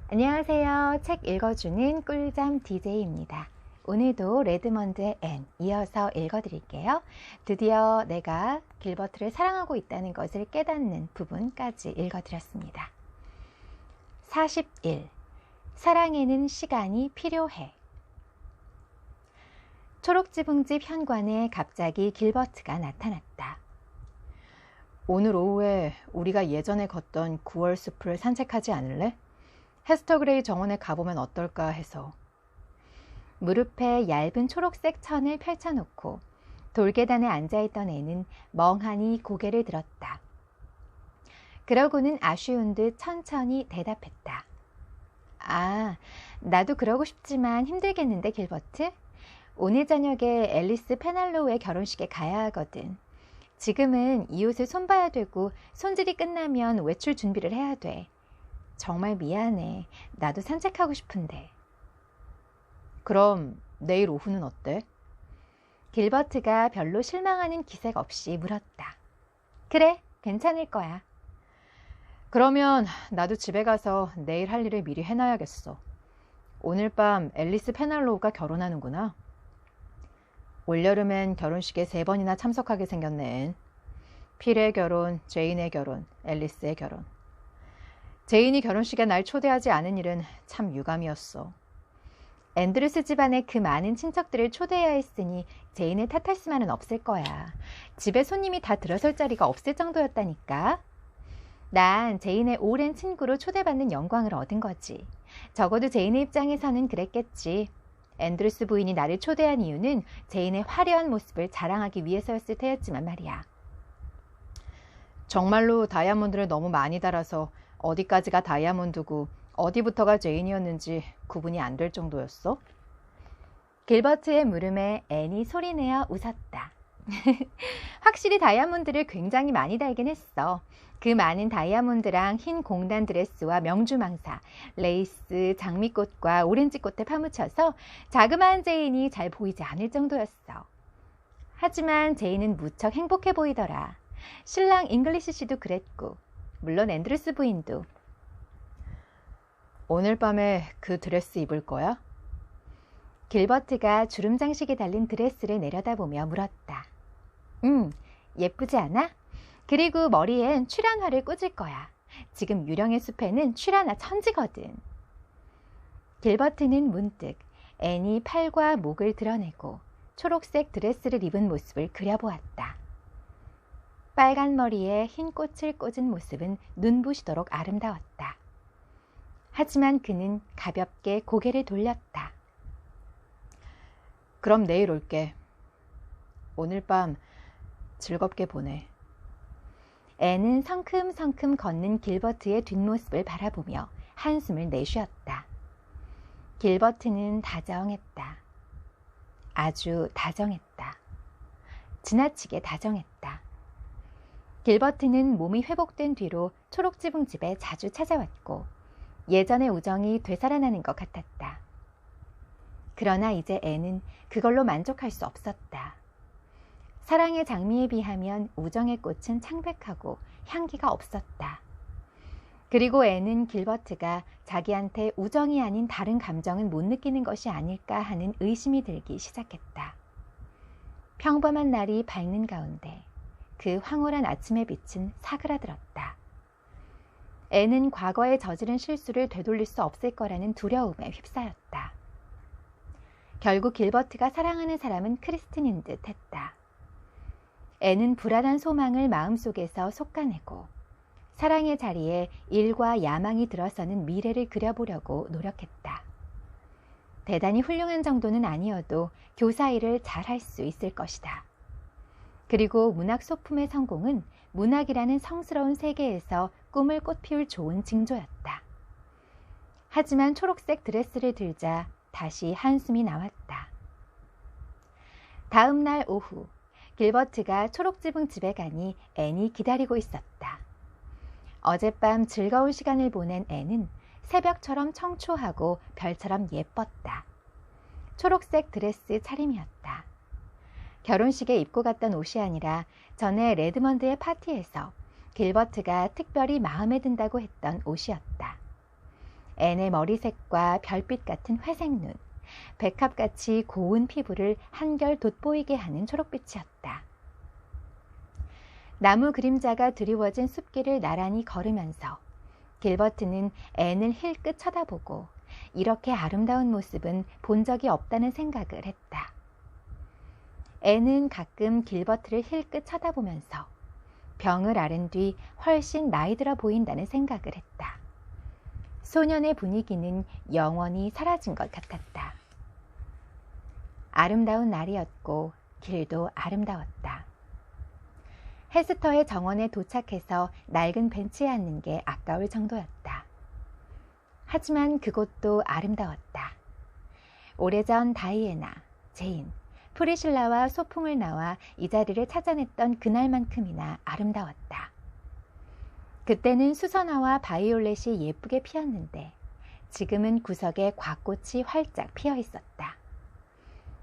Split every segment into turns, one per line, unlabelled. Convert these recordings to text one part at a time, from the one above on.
안녕하세요. 책 읽어주는 꿀잠 DJ입니다. 오늘도 레드먼드의 앤 이어서 읽어드릴게요. 드디어 내가 길버트를 사랑하고 있다는 것을 깨닫는 부분까지 읽어드렸습니다. 41. 사랑에는 시간이 필요해. 초록지붕집 현관에 갑자기 길버트가 나타났다. 오늘 오후에 우리가 예전에 걷던 9월 숲을 산책하지 않을래? 헤스터그레이 정원에 가보면 어떨까 해서. 무릎에 얇은 초록색 천을 펼쳐놓고 돌계단에 앉아있던 애는 멍하니 고개를 들었다. 그러고는 아쉬운 듯 천천히 대답했다. 아, 나도 그러고 싶지만 힘들겠는데 길버트? 오늘 저녁에 앨리스 페날로우의 결혼식에 가야 하거든. 지금은 이 옷을 손봐야 되고 손질이 끝나면 외출 준비를 해야 돼. 정말 미안해. 나도 산책하고 싶은데. 그럼 내일 오후는 어때? 길버트가 별로 실망하는 기색 없이 물었다. 그래, 괜찮을 거야. 그러면 나도 집에 가서 내일 할 일을 미리 해놔야겠어. 오늘 밤 앨리스 페날로우가 결혼하는구나. 올여름엔 결혼식에 3번이나 참석하게 생겼네. 필의 결혼, 제인의 결혼, 앨리스의 결혼. 제인이 결혼식에 날 초대하지 않은 일은 참 유감이었어. 앤드루스 집안의 그 많은 친척들을 초대해야 했으니 제인을 탓할 수만은 없을 거야. 집에 손님이 다 들어설 자리가 없을 정도였다니까. 난 제인의 오랜 친구로 초대받는 영광을 얻은 거지. 적어도 제인의 입장에서는 그랬겠지. 앤드루스 부인이 나를 초대한 이유는 제인의 화려한 모습을 자랑하기 위해서였을 테였지만 말이야. 정말로 다이아몬드를 너무 많이 달아서 어디까지가 다이아몬드고 어디부터가 제인이었는지 구분이 안 될 정도였어? 길버트의 물음에 앤이 소리내어 웃었다. 확실히 다이아몬드를 굉장히 많이 달긴 했어. 그 많은 다이아몬드랑 흰 공단 드레스와 명주망사, 레이스, 장미꽃과 오렌지꽃에 파묻혀서 자그마한 제인이 잘 보이지 않을 정도였어. 하지만 제인은 무척 행복해 보이더라. 신랑 잉글리시 씨도 그랬고 물론 앤드루스 부인도. 오늘 밤에 그 드레스 입을 거야? 길버트가 주름 장식이 달린 드레스를 내려다보며 물었다. 예쁘지 않아? 그리고 머리엔 출연화를 꽂을 거야. 지금 유령의 숲에는 출연화 천지거든. 길버트는 문득 앤이 팔과 목을 드러내고 초록색 드레스를 입은 모습을 그려보았다. 빨간 머리에 흰 꽃을 꽂은 모습은 눈부시도록 아름다웠다. 하지만 그는 가볍게 고개를 돌렸다. 그럼 내일 올게. 오늘 밤 즐겁게 보내. 앤은 성큼성큼 걷는 길버트의 뒷모습을 바라보며 한숨을 내쉬었다. 길버트는 다정했다. 아주 다정했다. 지나치게 다정했다. 길버트는 몸이 회복된 뒤로 초록지붕집에 자주 찾아왔고 예전의 우정이 되살아나는 것 같았다. 그러나 이제 앤은 그걸로 만족할 수 없었다. 사랑의 장미에 비하면 우정의 꽃은 창백하고 향기가 없었다. 그리고 앤은 길버트가 자기한테 우정이 아닌 다른 감정은 못 느끼는 것이 아닐까 하는 의심이 들기 시작했다. 평범한 날이 밝는 가운데 그 황홀한 아침의 빛은 사그라들었다. 앤은 과거에 저지른 실수를 되돌릴 수 없을 거라는 두려움에 휩싸였다. 결국 길버트가 사랑하는 사람은 크리스틴인 듯 했다. 앤은 불안한 소망을 마음속에서 솎아내고 사랑의 자리에 일과 야망이 들어서는 미래를 그려보려고 노력했다. 대단히 훌륭한 정도는 아니어도 교사 일을 잘할 수 있을 것이다. 그리고 문학 소품의 성공은 문학이라는 성스러운 세계에서 꿈을 꽃피울 좋은 징조였다. 하지만 초록색 드레스를 들자 다시 한숨이 나왔다. 다음 날 오후 길버트가 초록지붕 집에 가니 앤이 기다리고 있었다. 어젯밤 즐거운 시간을 보낸 앤은 새벽처럼 청초하고 별처럼 예뻤다. 초록색 드레스 차림이었다. 결혼식에 입고 갔던 옷이 아니라 전에 레드먼드의 파티에서 길버트가 특별히 마음에 든다고 했던 옷이었다. 앤의 머리색과 별빛 같은 회색 눈, 백합같이 고운 피부를 한결 돋보이게 하는 초록빛이었다. 나무 그림자가 드리워진 숲길을 나란히 걸으면서 길버트는 앤을 힐끗 쳐다보고 이렇게 아름다운 모습은 본 적이 없다는 생각을 했다. 앤은 가끔 길버트를 힐끗 쳐다보면서 병을 앓은 뒤 훨씬 나이 들어 보인다는 생각을 했다. 소년의 분위기는 영원히 사라진 것 같았다. 아름다운 날이었고 길도 아름다웠다. 헤스터의 정원에 도착해서 낡은 벤치에 앉는 게 아까울 정도였다. 하지만 그곳도 아름다웠다. 오래전 다이애나, 제인, 프리실라와 소풍을 나와 이 자리를 찾아냈던 그날만큼이나 아름다웠다. 그때는 수선화와 바이올렛이 예쁘게 피었는데 지금은 구석에 곽꽃이 활짝 피어 있었다.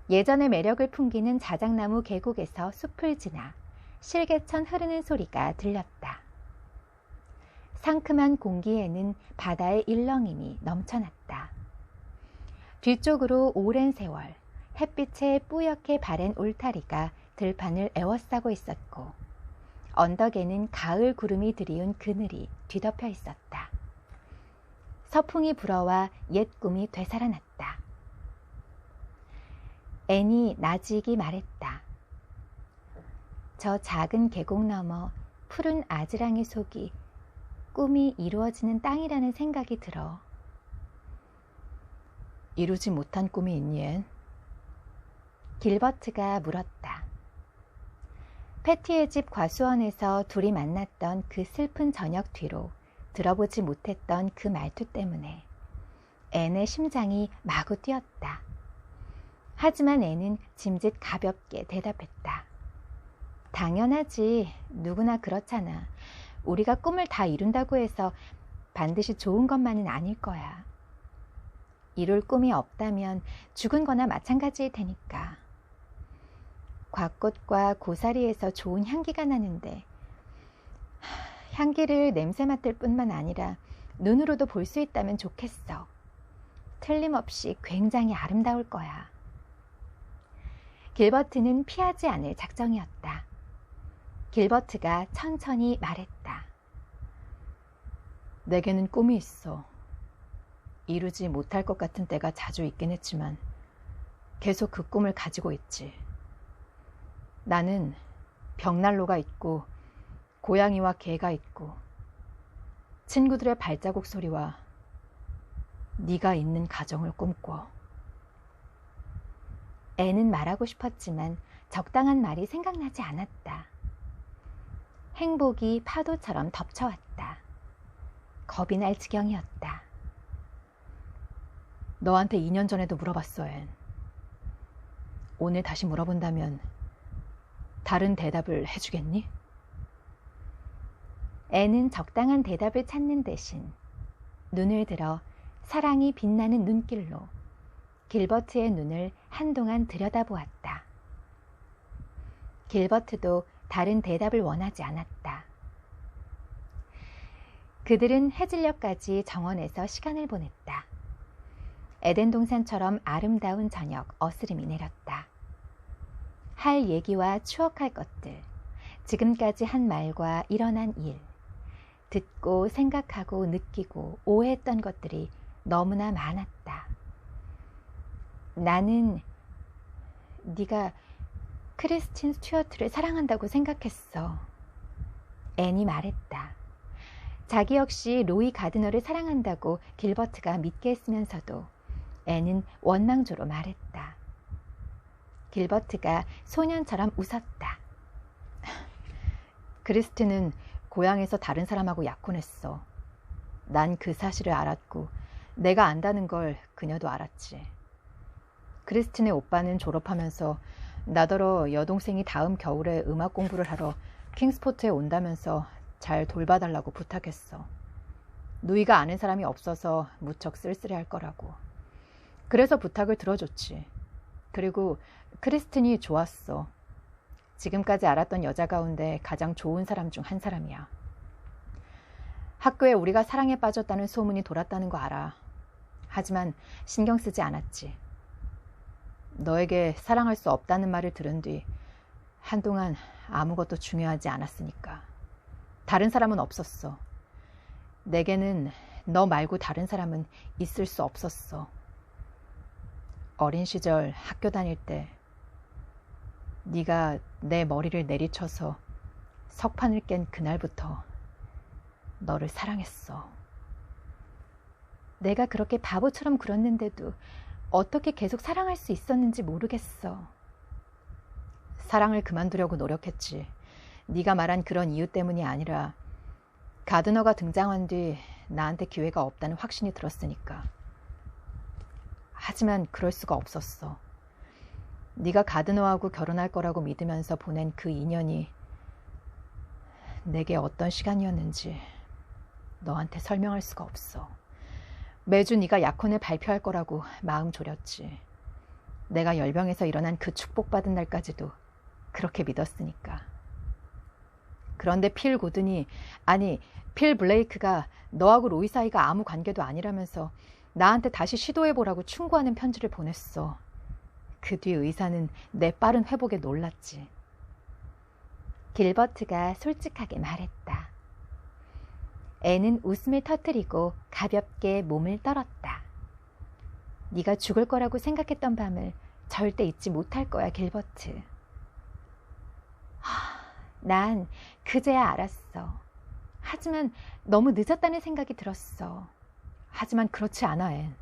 예전의 매력을 풍기는 자작나무 계곡에서 숲을 지나 실개천 흐르는 소리가 들렸다. 상큼한 공기에는 바다의 일렁임이 넘쳐났다. 뒤쪽으로 오랜 세월 햇빛에 뿌옇게 바랜 울타리가 들판을 에워싸고 있었고 언덕에는 가을 구름이 들이운 그늘이 뒤덮여 있었다. 서풍이 불어와 옛 꿈이 되살아났다. 앤이 나지기 말했다. 저 작은 계곡 너머 푸른 아지랑이 속이 꿈이 이루어지는 땅이라는 생각이 들어.
이루지 못한 꿈이 있니, 앤?
길버트가 물었다. 패티의 집 과수원에서 둘이 만났던 그 슬픈 저녁 뒤로 들어보지 못했던 그 말투 때문에 앤의 심장이 마구 뛰었다. 하지만 앤은 짐짓 가볍게 대답했다. 당연하지. 누구나 그렇잖아. 우리가 꿈을 다 이룬다고 해서 반드시 좋은 것만은 아닐 거야. 이룰 꿈이 없다면 죽은 거나 마찬가지일 테니까. 곽꽃과 고사리에서 좋은 향기가 나는데 향기를 냄새 맡을 뿐만 아니라 눈으로도 볼 수 있다면 좋겠어. 틀림없이 굉장히 아름다울 거야. 길버트는 피하지 않을 작정이었다. 길버트가 천천히 말했다.
내게는 꿈이 있어. 이루지 못할 것 같은 때가 자주 있긴 했지만 계속 그 꿈을 가지고 있지. 나는 벽난로가 있고 고양이와 개가 있고 친구들의 발자국 소리와 네가 있는 가정을 꿈꿔.
앤은 말하고 싶었지만 적당한 말이 생각나지 않았다. 행복이 파도처럼 덮쳐왔다. 겁이 날 지경이었다.
너한테 2년 전에도 물어봤어, 앤. 오늘 다시 물어본다면 다른 대답을 해주겠니?
앤은 적당한 대답을 찾는 대신 눈을 들어 사랑이 빛나는 눈길로 길버트의 눈을 한동안 들여다보았다. 길버트도 다른 대답을 원하지 않았다. 그들은 해질녘까지 정원에서 시간을 보냈다. 에덴 동산처럼 아름다운 저녁 어스름이 내렸다. 할 얘기와 추억할 것들, 지금까지 한 말과 일어난 일, 듣고 생각하고 느끼고 오해했던 것들이 너무나 많았다. 나는 네가 크리스틴 스튜어트를 사랑한다고 생각했어. 앤이 말했다. 자기 역시 로이 가드너를 사랑한다고 길버트가 믿게 했으면서도 앤은 원망조로 말했다. 길버트가 소년처럼 웃었다.
크리스틴은 고향에서 다른 사람하고 약혼했어. 난 그 사실을 알았고 내가 안다는 걸 그녀도 알았지. 크리스틴의 오빠는 졸업하면서 나더러 여동생이 다음 겨울에 음악 공부를 하러 킹스포트에 온다면서 잘 돌봐달라고 부탁했어. 누이가 아는 사람이 없어서 무척 쓸쓸해할 거라고. 그래서 부탁을 들어줬지. 그리고 크리스틴이 좋았어. 지금까지 알았던 여자 가운데 가장 좋은 사람 중 한 사람이야. 학교에 우리가 사랑에 빠졌다는 소문이 돌았다는 거 알아. 하지만 신경 쓰지 않았지. 너에게 사랑할 수 없다는 말을 들은 뒤 한동안 아무것도 중요하지 않았으니까. 다른 사람은 없었어. 내게는 너 말고 다른 사람은 있을 수 없었어. 어린 시절 학교 다닐 때 네가 내 머리를 내리쳐서 석판을 깬 그날부터 너를 사랑했어. 내가 그렇게 바보처럼 굴었는데도 어떻게 계속 사랑할 수 있었는지 모르겠어. 사랑을 그만두려고 노력했지. 네가 말한 그런 이유 때문이 아니라 가드너가 등장한 뒤 나한테 기회가 없다는 확신이 들었으니까. 하지만 그럴 수가 없었어. 네가 가드너하고 결혼할 거라고 믿으면서 보낸 그 2년이 내게 어떤 시간이었는지 너한테 설명할 수가 없어. 매주 네가 약혼을 발표할 거라고 마음 졸였지. 내가 열병에서 일어난 그 축복받은 날까지도 그렇게 믿었으니까. 그런데 필 고든이, 아니 필 블레이크가 너하고 로이 사이가 아무 관계도 아니라면서 나한테 다시 시도해보라고 충고하는 편지를 보냈어. 그 뒤 의사는 내 빠른 회복에 놀랐지.
길버트가 솔직하게 말했다. 앤은 웃음을 터뜨리고 가볍게 몸을 떨었다. 네가 죽을 거라고 생각했던 밤을 절대 잊지 못할 거야, 길버트. 난 그제야 알았어. 하지만 너무 늦었다는 생각이 들었어.
하지만 그렇지 않아, 앤.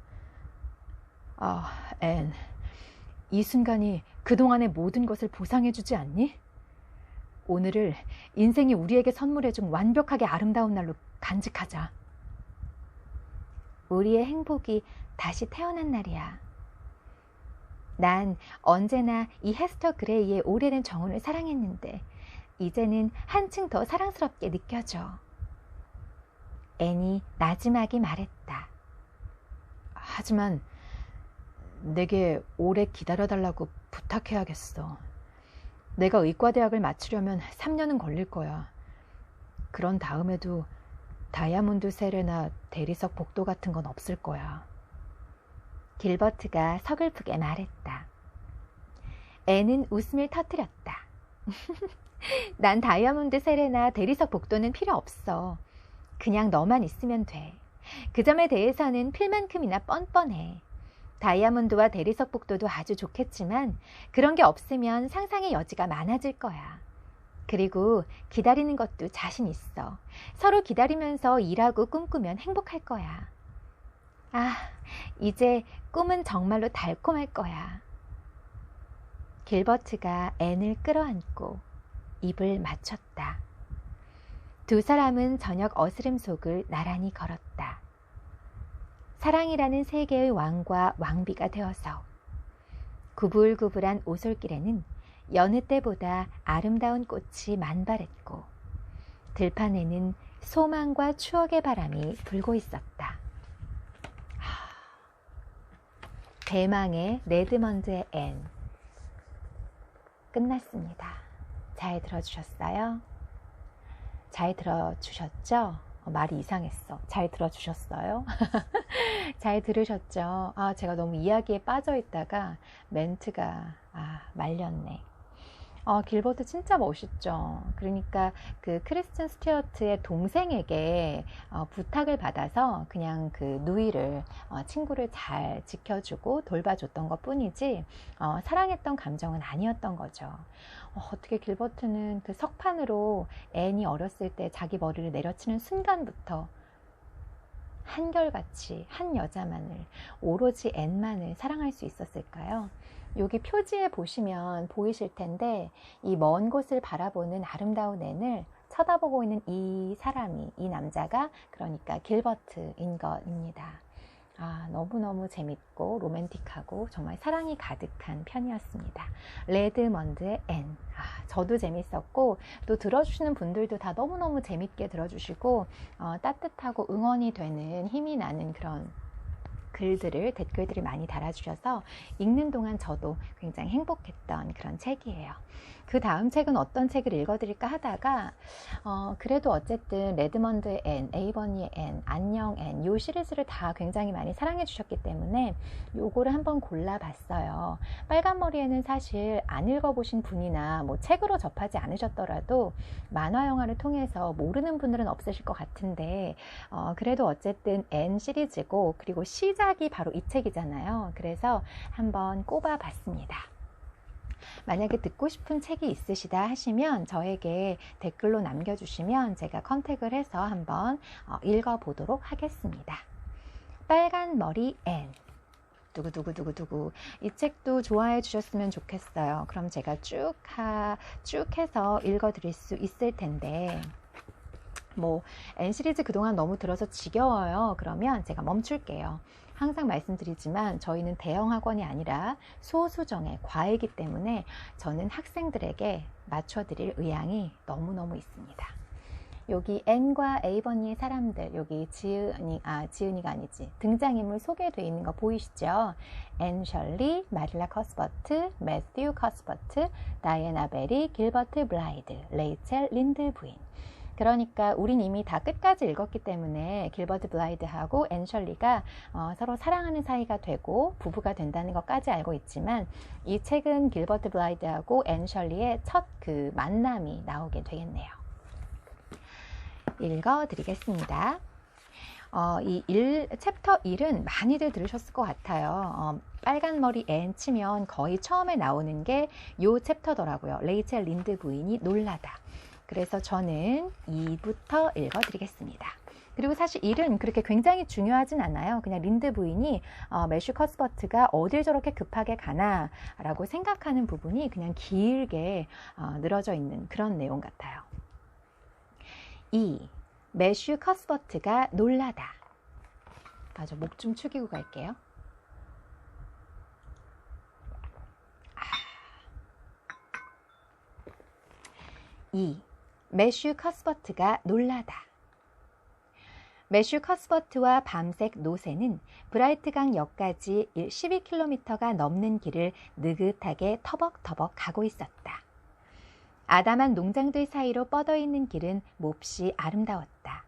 앤. 이 순간이 그동안의 모든 것을 보상해주지 않니? 오늘을 인생이 우리에게 선물해준 완벽하게 아름다운 날로 간직하자.
우리의 행복이 다시 태어난 날이야. 난 언제나 이 헤스터 그레이의 오래된 정혼을 사랑했는데 이제는 한층 더 사랑스럽게 느껴져. 앤이 나지막이 말했다.
하지만 내게 오래 기다려달라고 부탁해야겠어. 내가 의과대학을 마치려면 3년은 걸릴 거야. 그런 다음에도 다이아몬드 셀이나 대리석 복도 같은 건 없을 거야.
길버트가 서글프게 말했다. 앤은 웃음을 터뜨렸다. 난 다이아몬드 셀이나 대리석 복도는 필요 없어. 그냥 너만 있으면 돼. 그 점에 대해서는 필만큼이나 뻔뻔해. 다이아몬드와 대리석 복도도 아주 좋겠지만 그런 게 없으면 상상의 여지가 많아질 거야. 그리고 기다리는 것도 자신 있어. 서로 기다리면서 일하고 꿈꾸면 행복할 거야. 이제 꿈은 정말로 달콤할 거야. 길버트가 앤을 끌어안고 입을 맞췄다. 두 사람은 저녁 어스름 속을 나란히 걸었다. 사랑이라는 세계의 왕과 왕비가 되어서 구불구불한 오솔길에는 여느 때보다 아름다운 꽃이 만발했고 들판에는 소망과 추억의 바람이 불고 있었다. 대망의 레드먼드의 앤 끝났습니다. 잘 들어주셨어요? 잘 들어주셨죠? 말이 이상했어. 잘 들어주셨어요? 잘 들으셨죠? 제가 너무 이야기에 빠져 있다가 멘트가 말렸네. 길버트 진짜 멋있죠. 그러니까 그 크리스틴 스튜어트의 동생에게 부탁을 받아서 그냥 그 누이를 친구를 잘 지켜주고 돌봐줬던 것 뿐이지 사랑했던 감정은 아니었던 거죠. 어떻게 길버트는 그 석판으로 앤이 어렸을 때 자기 머리를 내려치는 순간부터 한결같이 한 여자만을, 오로지 앤만을 사랑할 수 있었을까요? 여기 표지에 보시면 보이실 텐데 이 먼 곳을 바라보는 아름다운 앤을 쳐다보고 있는 이 사람이, 이 남자가 그러니까 길버트인 것입니다. 너무너무 재밌고 로맨틱하고 정말 사랑이 가득한 편이었습니다. 레드먼드의 앤. 저도 재밌었고 또 들어주시는 분들도 다 너무너무 재밌게 들어주시고 따뜻하고 응원이 되는 힘이 나는 그런
글들을, 댓글들을 많이 달아주셔서 읽는 동안 저도 굉장히 행복했던 그런 책이에요. 그 다음 책은 어떤 책을 읽어드릴까 하다가 그래도 어쨌든 레드먼드의 앤, 에이버니의 앤, 안녕 앤, 요 시리즈를 다 굉장히 많이 사랑해 주셨기 때문에 요거를 한번 골라봤어요. 빨간머리에는 사실 안 읽어보신 분이나 뭐 책으로 접하지 않으셨더라도 만화 영화를 통해서 모르는 분들은 없으실 것 같은데 그래도 어쨌든 앤 시리즈고 그리고 시작이 바로 이 책이잖아요. 그래서 한번 꼽아봤습니다. 만약에 듣고 싶은 책이 있으시다 하시면 저에게 댓글로 남겨주시면 제가 컨택을 해서 한번 읽어보도록 하겠습니다. 빨간 머리 앤. 두구두구두구두구. 이 책도 좋아해 주셨으면 좋겠어요. 그럼 제가 쭉 해서 읽어드릴 수 있을 텐데 뭐 N 시리즈 그동안 너무 들어서 지겨워요. 그러면 제가 멈출게요. 항상 말씀드리지만 저희는 대형 학원이 아니라 소수정의 과외이기 때문에 저는 학생들에게 맞춰드릴 의향이 너무너무 있습니다. 여기 N과 에이버니의 사람들, 여기 지은이가 아니지, 등장인물 소개되어 있는 거 보이시죠? 앤 셜리, 마릴라 커스버트, 매튜 커스버트, 다이애나 베리, 길버트 블라이드, 레이첼 린드 부인. 그러니까 우린 이미 다 끝까지 읽었기 때문에 길버트 블라이드하고 앤 셜리가 서로 사랑하는 사이가 되고 부부가 된다는 것까지 알고 있지만 이 책은 길버트 블라이드하고 앤 셜리의 첫 그 만남이 나오게 되겠네요. 읽어드리겠습니다. 챕터 1은 많이들 들으셨을 것 같아요. 빨간 머리 앤 치면 거의 처음에 나오는 게 이 챕터더라고요. 레이첼 린드 부인이 놀라다. 그래서 저는 2부터 읽어드리겠습니다. 그리고 사실 1은 그렇게 굉장히 중요하진 않아요. 그냥 린드 부인이 매슈 커스버트가 어딜 저렇게 급하게 가나 라고 생각하는 부분이 그냥 길게 늘어져 있는 그런 내용 같아요. 2. 매슈 커스버트가 놀라다. 맞아, 목 좀 축이고 갈게요. 2. 매슈 커스버트가 놀라다. 매슈 커스버트와 밤색 노새는 브라이트강 역까지 12km가 넘는 길을 느긋하게 터벅터벅 가고 있었다. 아담한 농장들 사이로 뻗어있는 길은 몹시 아름다웠다.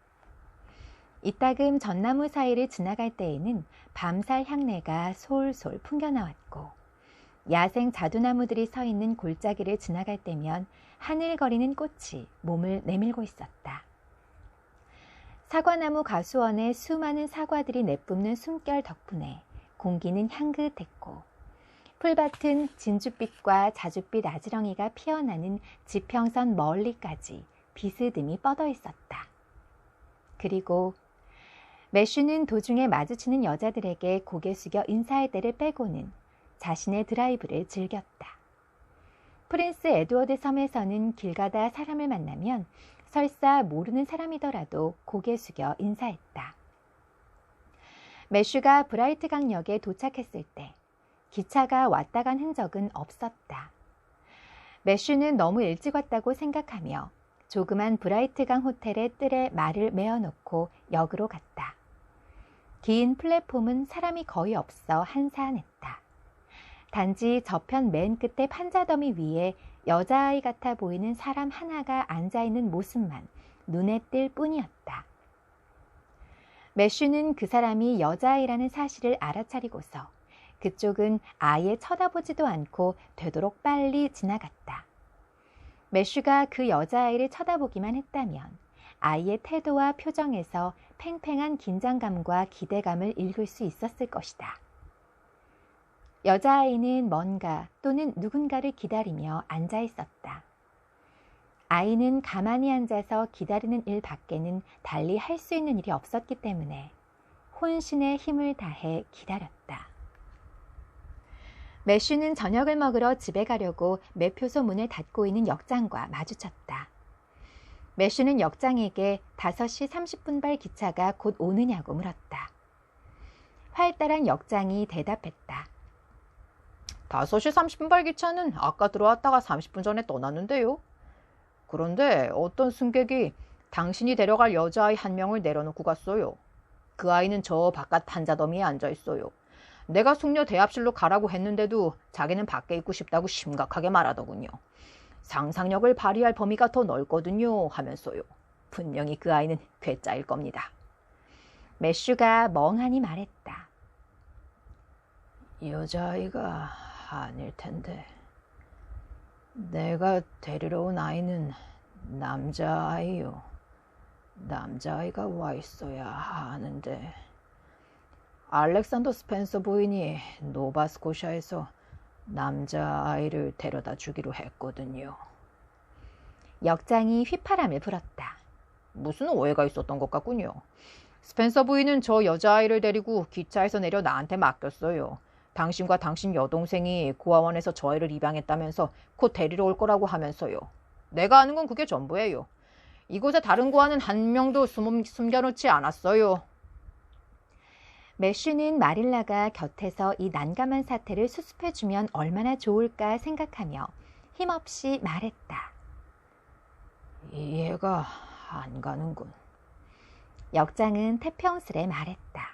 이따금 전나무 사이를 지나갈 때에는 밤살 향내가 솔솔 풍겨나왔고 야생 자두나무들이 서 있는 골짜기를 지나갈 때면 하늘거리는 꽃이 몸을 내밀고 있었다. 사과나무 가수원의 수많은 사과들이 내뿜는 숨결 덕분에 공기는 향긋했고 풀밭은 진주빛과 자줏빛 아지렁이가 피어나는 지평선 멀리까지 비스듬히 뻗어 있었다. 그리고 매슈는 도중에 마주치는 여자들에게 고개 숙여 인사할 때를 빼고는 자신의 드라이브를 즐겼다. 프린스 에드워드 섬에서는 길 가다 사람을 만나면 설사 모르는 사람이더라도 고개 숙여 인사했다. 매슈가 브라이트 강역에 도착했을 때 기차가 왔다 간 흔적은 없었다. 매슈는 너무 일찍 왔다고 생각하며 조그만 브라이트강 호텔의 뜰에 말을 메어놓고 역으로 갔다. 긴 플랫폼은 사람이 거의 없어 한산했다. 단지 저편 맨 끝에 판자더미 위에 여자아이 같아 보이는 사람 하나가 앉아있는 모습만 눈에 띌 뿐이었다. 매슈는 그 사람이 여자아이라는 사실을 알아차리고서 그쪽은 아예 쳐다보지도 않고 되도록 빨리 지나갔다. 매슈가 그 여자아이를 쳐다보기만 했다면 아이의 태도와 표정에서 팽팽한 긴장감과 기대감을 읽을 수 있었을 것이다. 여자아이는 뭔가 또는 누군가를 기다리며 앉아 있었다. 아이는 가만히 앉아서 기다리는 일 밖에는 달리 할 수 있는 일이 없었기 때문에 혼신의 힘을 다해 기다렸다. 매슈는 저녁을 먹으러 집에 가려고 매표소 문을 닫고 있는 역장과 마주쳤다. 매슈는 역장에게 5시 30분발 기차가 곧 오느냐고 물었다. 활달한 역장이 대답했다.
5시 30분발 기차는 아까 들어왔다가 30분 전에 떠났는데요. 그런데 어떤 승객이 당신이 데려갈 여자아이 한 명을 내려놓고 갔어요. 그 아이는 저 바깥 판자더미에 앉아 있어요. 내가 숙녀 대합실로 가라고 했는데도 자기는 밖에 있고 싶다고 심각하게 말하더군요. 상상력을 발휘할 범위가 더 넓거든요 하면서요. 분명히 그 아이는 괴짜일 겁니다.
매슈가 멍하니 말했다.
여자아이가 아닐 텐데. 내가 데리러 온 아이는 남자아이요. 남자아이가 와 있어야 하는데. 알렉산더 스펜서 부인이 노바스코샤에서 남자아이를 데려다 주기로 했거든요.
역장이 휘파람을 불었다.
무슨 오해가 있었던 것 같군요. 스펜서 부인은 저 여자아이를 데리고 기차에서 내려 나한테 맡겼어요. 당신과 당신 여동생이 고아원에서 저 애를 입양했다면서 곧 데리러 올 거라고 하면서요. 내가 아는 건 그게 전부예요. 이곳에 다른 고아는 한 명도 숨겨놓지 않았어요.
매슈는 마릴라가 곁에서 이 난감한 사태를 수습해주면 얼마나 좋을까 생각하며 힘없이 말했다.
이해가 안 가는군.
역장은 태평스레 말했다.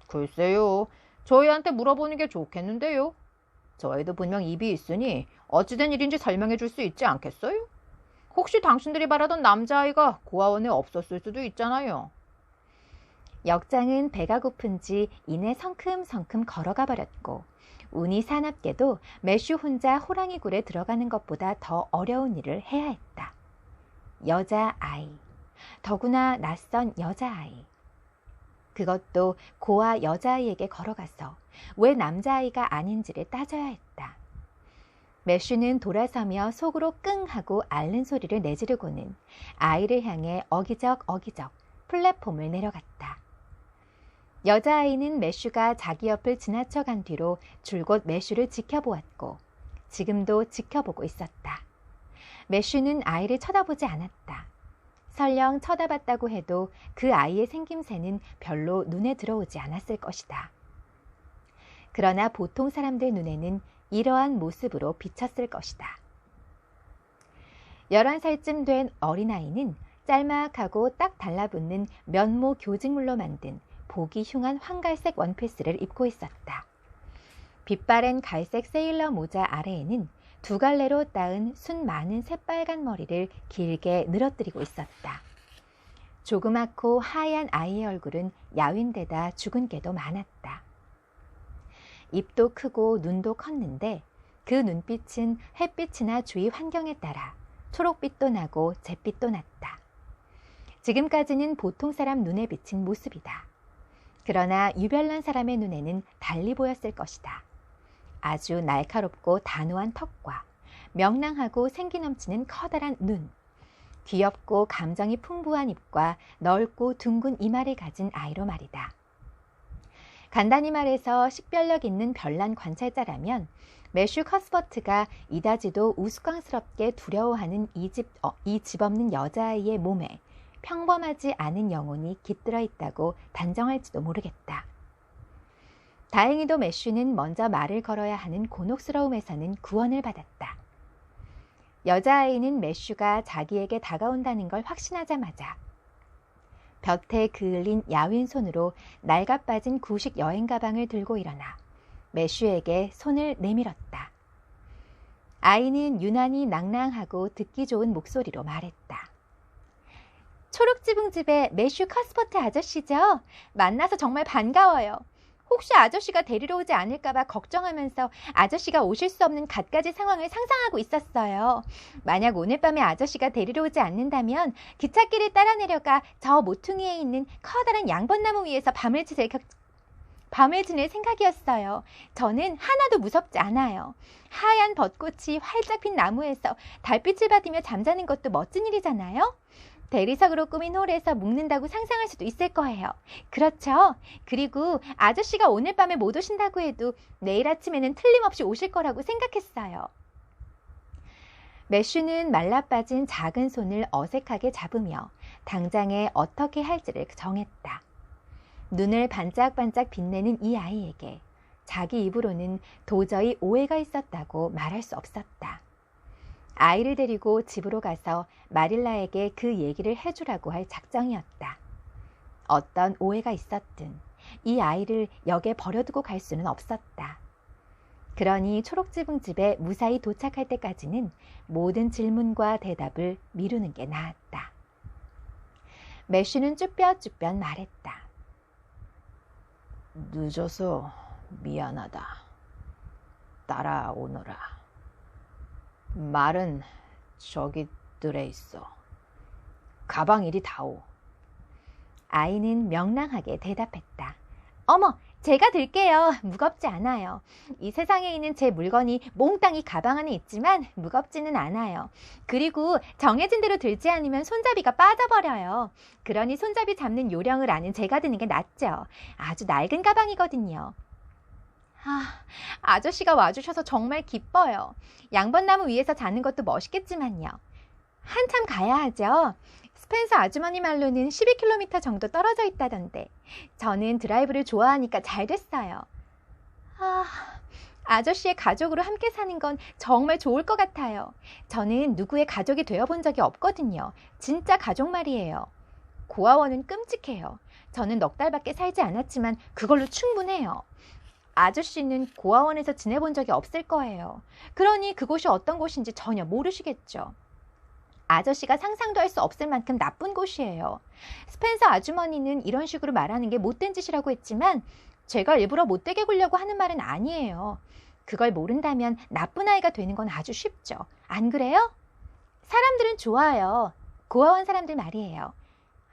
글쎄요. 저희한테 물어보는 게 좋겠는데요. 저희도 분명 입이 있으니 어찌된 일인지 설명해 줄 수 있지 않겠어요? 혹시 당신들이 바라던 남자아이가 고아원에 없었을 수도 있잖아요.
역장은 배가 고픈지 이내 성큼성큼 걸어가 버렸고 운이 사납게도 매슈 혼자 호랑이 굴에 들어가는 것보다 더 어려운 일을 해야 했다. 여자아이, 더구나 낯선 여자아이. 그것도 고아 여자아이에게 걸어가서 왜 남자아이가 아닌지를 따져야 했다. 매슈는 돌아서며 속으로 끙 하고 앓는 소리를 내지르고는 아이를 향해 어기적 플랫폼을 내려갔다. 여자아이는 매슈가 자기 옆을 지나쳐간 뒤로 줄곧 매슈를 지켜보았고 지금도 지켜보고 있었다. 매슈는 아이를 쳐다보지 않았다. 설령 쳐다봤다고 해도 그 아이의 생김새는 별로 눈에 들어오지 않았을 것이다. 그러나 보통 사람들 눈에는 이러한 모습으로 비쳤을 것이다. 11살쯤 된 어린아이는 짤막하고 딱 달라붙는 면모 교직물로 만든 보기 흉한 황갈색 원피스를 입고 있었다. 빛바랜 갈색 세일러 모자 아래에는 두 갈래로 따은 순 많은 새빨간 머리를 길게 늘어뜨리고 있었다. 조그맣고 하얀 아이의 얼굴은 야윈데다 죽은 게도 많았다. 입도 크고 눈도 컸는데 그 눈빛은 햇빛이나 주위 환경에 따라 초록빛도 나고 잿빛도 났다. 지금까지는 보통 사람 눈에 비친 모습이다. 그러나 유별난 사람의 눈에는 달리 보였을 것이다. 아주 날카롭고 단호한 턱과 명랑하고 생기 넘치는 커다란 눈, 귀엽고 감정이 풍부한 입과 넓고 둥근 이마를 가진 아이로 말이다. 간단히 말해서 식별력 있는 별난 관찰자라면 매슈 커스버트가 이다지도 우스꽝스럽게 두려워하는 이 집 없는 여자아이의 몸에 평범하지 않은 영혼이 깃들어 있다고 단정할지도 모르겠다. 다행히도 매슈는 먼저 말을 걸어야 하는 곤혹스러움에서는 구원을 받았다. 여자아이는 매슈가 자기에게 다가온다는 걸 확신하자마자 볕에 그을린 야윈 손으로 낡아빠진 구식 여행 가방을 들고 일어나 매슈에게 손을 내밀었다. 아이는 유난히 낭랑하고 듣기 좋은 목소리로 말했다. 초록지붕집의 매슈 커스버트 아저씨죠? 만나서 정말 반가워요. 혹시 아저씨가 데리러 오지 않을까봐 걱정하면서 아저씨가 오실 수 없는 갖가지 상황을 상상하고 있었어요. 만약 오늘 밤에 아저씨가 데리러 오지 않는다면 기찻길을 따라 내려가 저 모퉁이에 있는 커다란 양벚나무 위에서 밤을 지낼 생각이었어요. 저는 하나도 무섭지 않아요. 하얀 벚꽃이 활짝 핀 나무에서 달빛을 받으며 잠자는 것도 멋진 일이잖아요. 대리석으로 꾸민 홀에서 묵는다고 상상할 수도 있을 거예요. 그렇죠? 그리고 아저씨가 오늘 밤에 못 오신다고 해도 내일 아침에는 틀림없이 오실 거라고 생각했어요. 매슈는 말라빠진 작은 손을 어색하게 잡으며 당장에 어떻게 할지를 정했다. 눈을 반짝반짝 빛내는 이 아이에게 자기 입으로는 도저히 오해가 있었다고 말할 수 없었다. 아이를 데리고 집으로 가서 마릴라에게 그 얘기를 해주라고 할 작정이었다. 어떤 오해가 있었든 이 아이를 역에 버려두고 갈 수는 없었다. 그러니 초록지붕집에 무사히 도착할 때까지는 모든 질문과 대답을 미루는 게 나았다. 매슈는 쭈뼛쭈뼛 말했다. 늦어서 미안하다. 따라오너라. 말은 저기 들에 있어. 가방 이리 다오. 아이는 명랑하게 대답했다. 어머, 제가 들게요. 무겁지 않아요. 이 세상에 있는 제 물건이 몽땅 이 가방 안에 있지만 무겁지는 않아요. 그리고 정해진 대로 들지 않으면 손잡이가 빠져버려요. 그러니 손잡이 잡는 요령을 아는 제가 드는 게 낫죠. 아주 낡은 가방이거든요. 아저씨가 와주셔서 정말 기뻐요. 양번나무 위에서 자는 것도 멋있겠지만요. 한참 가야 하죠. 스펜서 아주머니 말로는 12km 정도 떨어져 있다던데 저는 드라이브를 좋아하니까 잘 됐어요. 아저씨의 가족으로 함께 사는 건 정말 좋을 것 같아요. 저는 누구의 가족이 되어본 적이 없거든요. 진짜 가족 말이에요. 고아원은 끔찍해요. 저는 넉 달밖에 살지 않았지만 그걸로 충분해요. 아저씨는 고아원에서 지내본 적이 없을 거예요. 그러니 그곳이 어떤 곳인지 전혀 모르시겠죠. 아저씨가 상상도 할 수 없을 만큼 나쁜 곳이에요. 스펜서 아주머니는 이런 식으로 말하는 게 못된 짓이라고 했지만 제가 일부러 못되게 굴려고 하는 말은 아니에요. 그걸 모른다면 나쁜 아이가 되는 건 아주 쉽죠. 안 그래요? 사람들은 좋아요. 고아원 사람들 말이에요.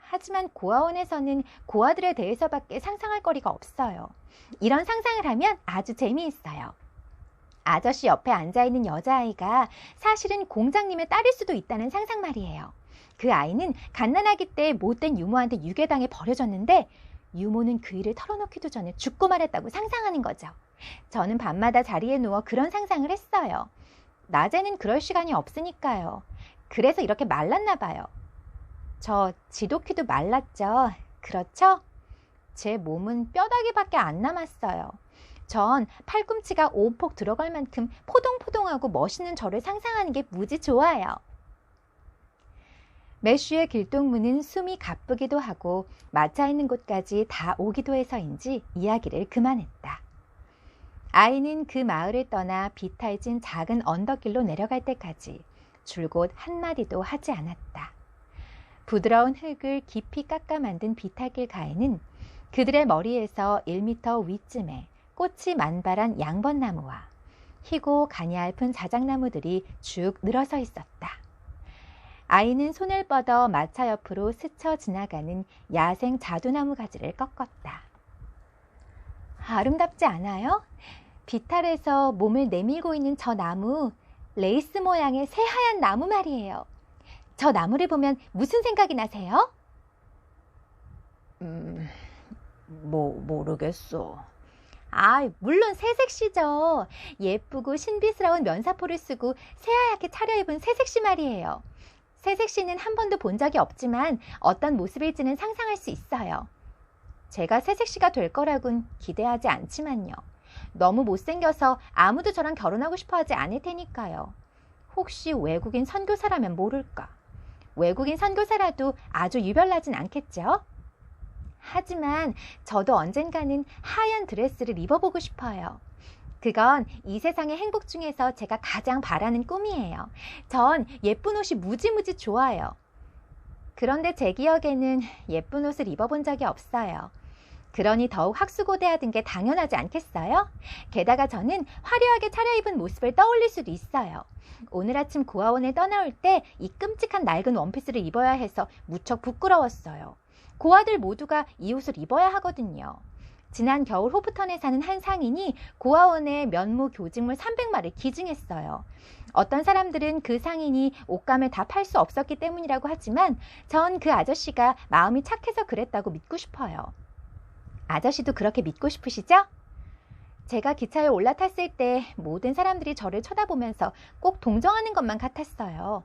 하지만 고아원에서는 고아들에 대해서밖에 상상할 거리가 없어요. 이런 상상을 하면 아주 재미있어요. 아저씨 옆에 앉아있는 여자아이가 사실은 공장님의 딸일 수도 있다는 상상 말이에요. 그 아이는 갓난아기 때 못된 유모한테 유괴당해 버려졌는데 유모는 그 일을 털어놓기도 전에 죽고 말했다고 상상하는 거죠. 저는 밤마다 자리에 누워 그런 상상을 했어요. 낮에는 그럴 시간이 없으니까요. 그래서 이렇게 말랐나 봐요. 저 지독히도 말랐죠. 그렇죠? 제 몸은 뼈다귀밖에 안 남았어요. 전 팔꿈치가 오폭 들어갈 만큼 포동포동하고 멋있는 저를 상상하는 게 무지 좋아요. 매슈의 길동무는 숨이 가쁘기도 하고 마차 있는 곳까지 다 오기도 해서인지 이야기를 그만했다. 아이는 그 마을을 떠나 비탈진 작은 언덕길로 내려갈 때까지 줄곧 한마디도 하지 않았다. 부드러운 흙을 깊이 깎아 만든 비탈길 가에는 그들의 머리에서 1m 위쯤에 꽃이 만발한 양번나무와 희고 가냘픈 자작나무들이 쭉 늘어서 있었다. 아이는 손을 뻗어 마차 옆으로 스쳐 지나가는 야생 자두나무 가지를 꺾었다. 아름답지 않아요? 비탈에서 몸을 내밀고 있는 저 나무, 레이스 모양의 새하얀 나무 말이에요. 저 나무를 보면 무슨 생각이 나세요?
모르겠어.
물론 새색시죠. 예쁘고 신비스러운 면사포를 쓰고 새하얗게 차려입은 새색시 말이에요. 새색시는 한 번도 본 적이 없지만 어떤 모습일지는 상상할 수 있어요. 제가 새색시가 될 거라곤 기대하지 않지만요. 너무 못생겨서 아무도 저랑 결혼하고 싶어 하지 않을 테니까요. 혹시 외국인 선교사라면 모를까. 외국인 선교사라도 아주 유별나진 않겠죠? 하지만 저도 언젠가는 하얀 드레스를 입어보고 싶어요. 그건 이 세상의 행복 중에서 제가 가장 바라는 꿈이에요. 전 예쁜 옷이 무지무지 좋아요. 그런데 제 기억에는 예쁜 옷을 입어본 적이 없어요. 그러니 더욱 학수고대하던 게 당연하지 않겠어요? 게다가 저는 화려하게 차려입은 모습을 떠올릴 수도 있어요. 오늘 아침 고아원에 떠나올 때 이 끔찍한 낡은 원피스를 입어야 해서 무척 부끄러웠어요. 고아들 모두가 이 옷을 입어야 하거든요. 지난 겨울 호프턴에 사는 한 상인이 고아원에 면무 교직물 300마를 기증했어요. 어떤 사람들은 그 상인이 옷감을 다 팔 수 없었기 때문이라고 하지만 전 그 아저씨가 마음이 착해서 그랬다고 믿고 싶어요. 아저씨도 그렇게 믿고 싶으시죠? 제가 기차에 올라탔을 때 모든 사람들이 저를 쳐다보면서 꼭 동정하는 것만 같았어요.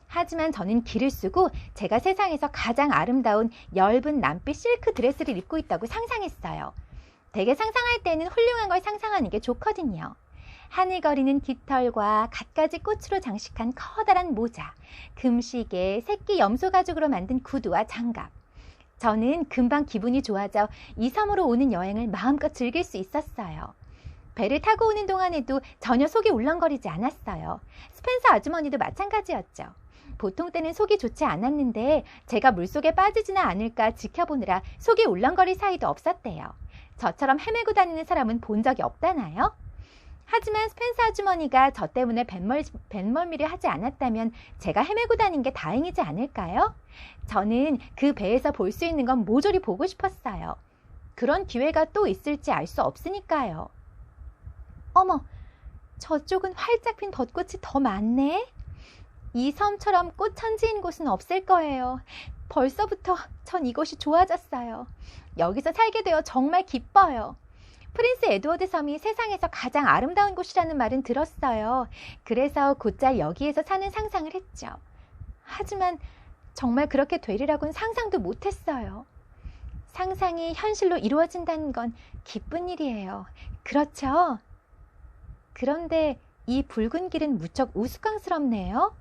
하지만 저는 기를 쓰고 제가 세상에서 가장 아름다운 엷은 남빛 실크 드레스를 입고 있다고 상상했어요. 되게 상상할 때는 훌륭한 걸 상상하는 게 좋거든요. 하늘거리는 깃털과 갖가지 꽃으로 장식한 커다란 모자, 금시계, 새끼 염소 가죽으로 만든 구두와 장갑. 저는 금방 기분이 좋아져 2, 3으로 오는 여행을 마음껏 즐길 수 있었어요. 배를 타고 오는 동안에도 전혀 속이 울렁거리지 않았어요. 스펜서 아주머니도 마찬가지였죠. 보통 때는 속이 좋지 않았는데 제가 물속에 빠지지는 않을까 지켜보느라 속이 울렁거릴 사이도 없었대요. 저처럼 헤매고 다니는 사람은 본 적이 없다나요? 하지만 스펜서 아주머니가 저 때문에 뱃멀미를 하지 않았다면 제가 헤매고 다닌 게 다행이지 않을까요? 저는 그 배에서 볼 수 있는 건 모조리 보고 싶었어요. 그런 기회가 또 있을지 알 수 없으니까요. 어머, 저쪽은 활짝 핀 벚꽃이 더 많네. 이 섬처럼 꽃 천지인 곳은 없을 거예요. 벌써부터 전 이곳이 좋아졌어요. 여기서 살게 되어 정말 기뻐요. 프린스 에드워드 섬이 세상에서 가장 아름다운 곳이라는 말은 들었어요. 그래서 곧잘 여기에서 사는 상상을 했죠. 하지만 정말 그렇게 되리라고는 상상도 못했어요. 상상이 현실로 이루어진다는 건 기쁜 일이에요. 그렇죠? 그런데 이 붉은 길은 무척 우스꽝스럽네요.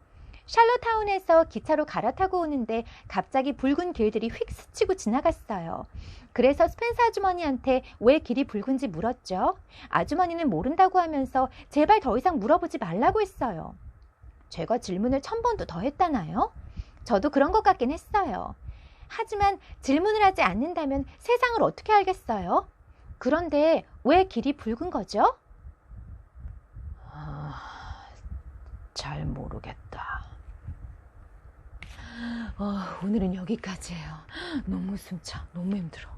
샬롯타운에서 기차로 갈아타고 오는데 갑자기 붉은 길들이 휙 스치고 지나갔어요. 그래서 스펜서 아주머니한테 왜 길이 붉은지 물었죠. 아주머니는 모른다고 하면서 제발 더 이상 물어보지 말라고 했어요. 제가 질문을 1000번도 더 했다나요? 저도 그런 것 같긴 했어요. 하지만 질문을 하지 않는다면 세상을 어떻게 알겠어요? 그런데 왜 길이 붉은 거죠?
잘 모르겠다. 오늘은 여기까지예요. 너무 숨차. 너무 힘들어.